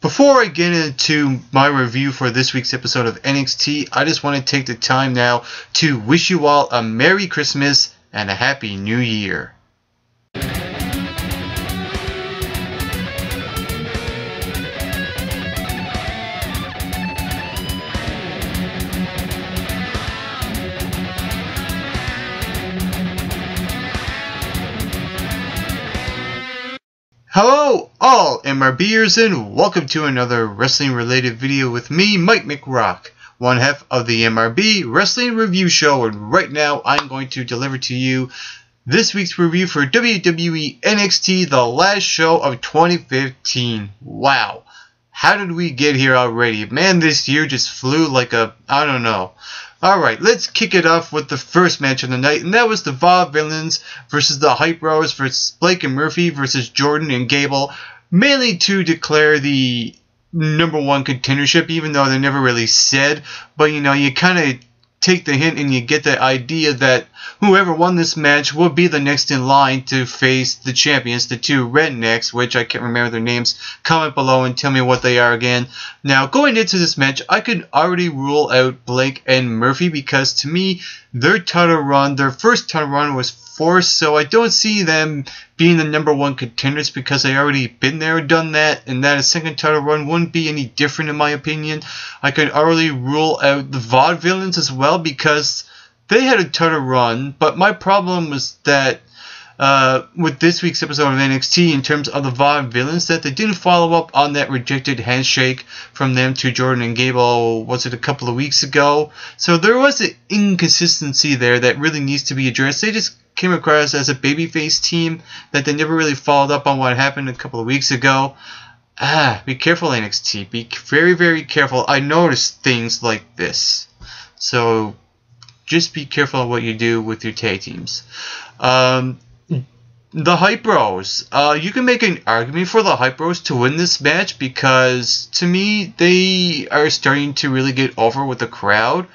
Before I get into my review for this week's episode of NXT, I just want to take the time now to wish you all a Merry Christmas and a Happy New Year. Hello all MRBers and welcome to another wrestling related video with me, Mike McRock, one half of the MRB Wrestling Review Show, and right now I'm going to deliver to you this week's review for WWE NXT, the last show of 2015. Wow, how did we get here already? Man, this year just flew like I don't know. Alright, let's kick it off with the first match of the night, and that was the Vaudevillains versus the Hype Bros versus Blake and Murphy versus Jordan and Gable, mainly to declare the #1 contendership, even though they never really said, but you know, you kind of take the hint and you get the idea that whoever won this match will be the next in line to face the champions, the two rednecks, which I can't remember their names. Comment below and tell me what they are again. Now, going into this match, I could already rule out Blake and Murphy because to me, their first title run was forced, so I don't see them being the #1 contenders because they already been there and done that, and that a second title run wouldn't be any different in my opinion. I could already rule out the Vaudevillains as well because they had a title run, but my problem was that with this week's episode of NXT in terms of the Vaudevillains, that they didn't follow up on that rejected handshake from them to Jordan and Gable, was it a couple of weeks ago? So there was an inconsistency there that really needs to be addressed. They just came across as a babyface team that they never really followed up on what happened a couple of weeks ago. Be careful, NXT. Be very, very careful. I noticed things like this. So just be careful of what you do with your tag teams. The Hype Bros. You can make an argument for the Hype Bros to win this match because, to me, they are starting to really get over with the crowd.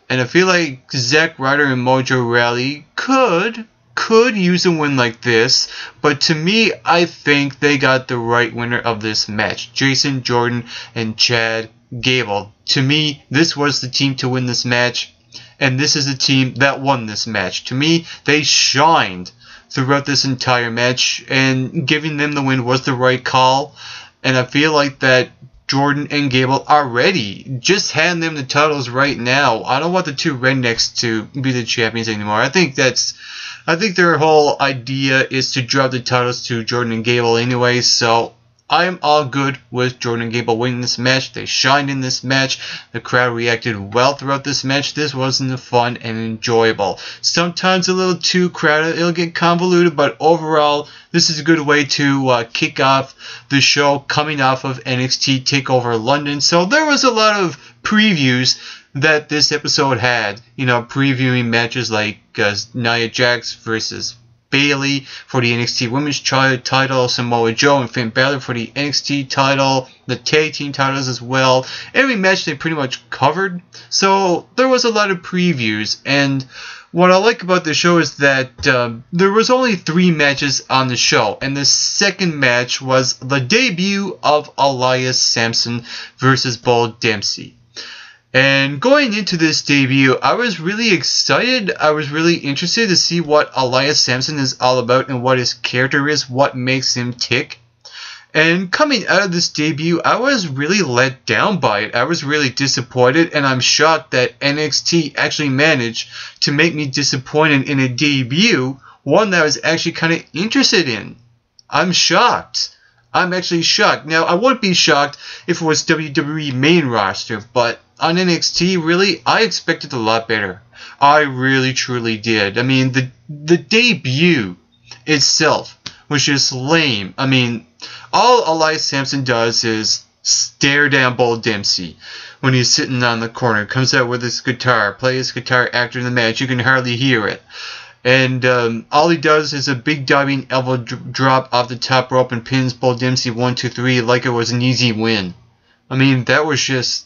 And I feel like Zack Ryder and Mojo Rawley could use a win like this. But to me, I think they got the right winner of this match. Jason Jordan and Chad Gable. To me, this was the team to win this match. And this is the team that won this match. To me, they shined throughout this entire match, and giving them the win was the right call. And I feel like that Jordan and Gable are ready. Just hand them the titles right now. I don't want the two rednecks to be the champions anymore. I think their whole idea is to drop the titles to Jordan and Gable anyway, so I'm all good with Jordan and Gable winning this match. They shined in this match. The crowd reacted well throughout this match. This wasn't fun and enjoyable. Sometimes a little too crowded. It'll get convoluted, but overall, this is a good way to kick off the show coming off of NXT TakeOver London. So there was a lot of previews that this episode had. You know, previewing matches like Nia Jax versus Bayley for the NXT Women's title, Samoa Joe and Finn Balor for the NXT title, the tag team titles as well. Every match they pretty much covered. So there was a lot of previews, and what I like about the show is that there was only 3 matches on the show, and the second match was the debut of Elias Samson versus Bull Dempsey. And going into this debut, I was really excited. I was really interested to see what Elias Samson is all about and what his character is, what makes him tick. And coming out of this debut, I was really let down by it. I was really disappointed, and I'm shocked that NXT actually managed to make me disappointed in a debut, one that I was actually kind of interested in. I'm shocked. I'm actually shocked. Now, I wouldn't be shocked if it was WWE main roster, but on NXT, really, I expected a lot better. I really, truly did. I mean, the debut itself was just lame. I mean, all Elias Samson does is stare down Bull Dempsey when he's sitting on the corner. Comes out with his guitar, plays his guitar after the match. You can hardly hear it. And all he does is a big diving elbow drop off the top rope and pins Bull Dempsey 1, 2, 3 like it was an easy win. I mean, that was just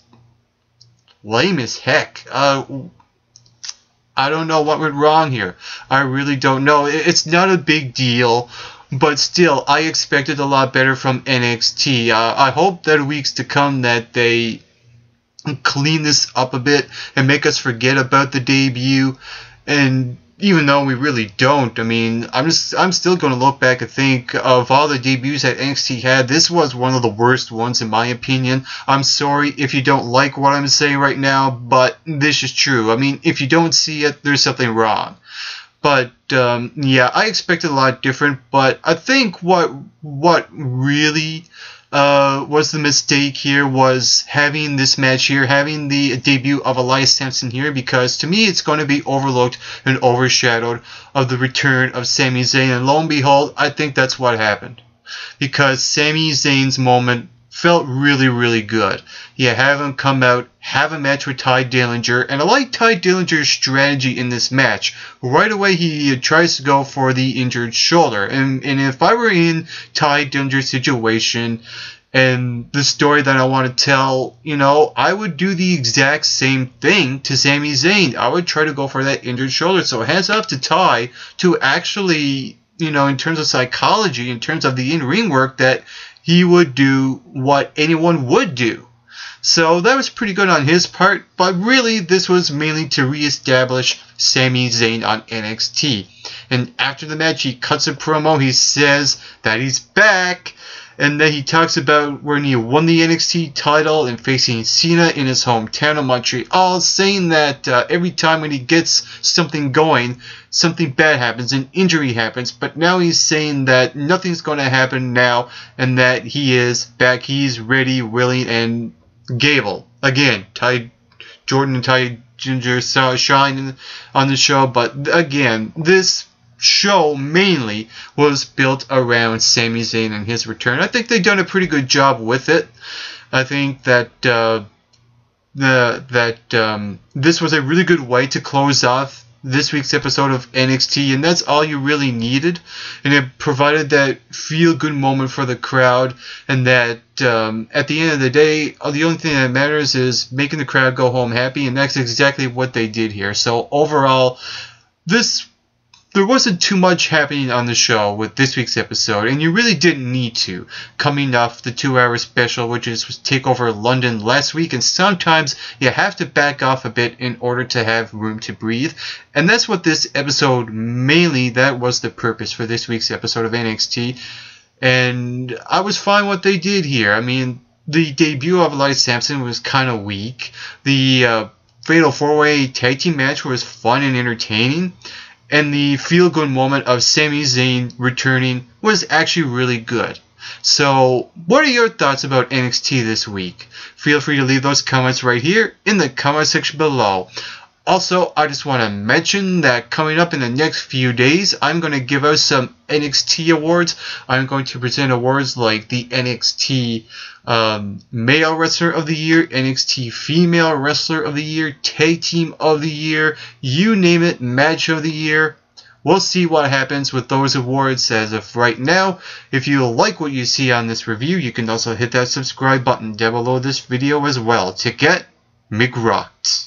lame as heck. I don't know what went wrong here. I really don't know. It's not a big deal. but still, I expected a lot better from NXT. I hope that weeks to come that they clean this up a bit and make us forget about the debut. And even though we really don't, I mean, I'm still going to look back and think of all the debuts that NXT had. This was one of the worst ones in my opinion. I'm sorry if you don't like what I'm saying right now, but this is true. I mean, if you don't see it, there's something wrong. But yeah, I expected a lot different. But I think what really was the mistake here was having this match here, having the debut of Elias Sampson here, because to me it's going to be overlooked and overshadowed of the return of Sami Zayn. And lo and behold, I think that's what happened, because Sami Zayn's moment felt really, really good. You have him come out, have a match with Ty Dillinger, and I like Ty Dillinger's strategy in this match. Right away, he tries to go for the injured shoulder, and if I were in Ty Dillinger's situation and the story that I want to tell, you know, I would do the exact same thing to Sami Zayn. I would try to go for that injured shoulder. So hands up to Ty to actually, you know, in terms of psychology, in terms of the in-ring work, that he would do what anyone would do. So that was pretty good on his part, but really this was mainly to reestablish Sami Zayn on NXT. And after the match, he cuts a promo. He says that he's back, and then he talks about when he won the NXT title and facing Cena in his hometown of Montreal, saying that every time when he gets something going, something bad happens, an injury happens. But now he's saying that nothing's going to happen now, and that he is back, he's ready, willing, and Gable. Again, Jordan and Ty Ginger shine on the show, but again, this show mainly was built around Sami Zayn and his return. I think they've done a pretty good job with it. I think that this was a really good way to close off this week's episode of NXT, and that's all you really needed. And it provided that feel-good moment for the crowd, and that at the end of the day, the only thing that matters is making the crowd go home happy, and that's exactly what they did here. So overall, there wasn't too much happening on the show with this week's episode, and you really didn't need to, coming off the 2-hour special, which was TakeOver London last week, and sometimes you have to back off a bit in order to have room to breathe. And that's what this episode mainly, that was the purpose for this week's episode of NXT, and I was fine what they did here. I mean, the debut of Elias Sampson was kind of weak. The Fatal 4-Way Tag Team match was fun and entertaining. And the feel-good moment of Sami Zayn returning was actually really good. So, what are your thoughts about NXT this week? Feel free to leave those comments right here in the comment section below. Also, I just want to mention that coming up in the next few days, I'm going to give out some NXT awards. I'm going to present awards like the NXT Male Wrestler of the Year, NXT Female Wrestler of the Year, Tag Team of the Year, you name it, Match of the Year. We'll see what happens with those awards as of right now. If you like what you see on this review, you can also hit that subscribe button down below this video as well to get McRocked.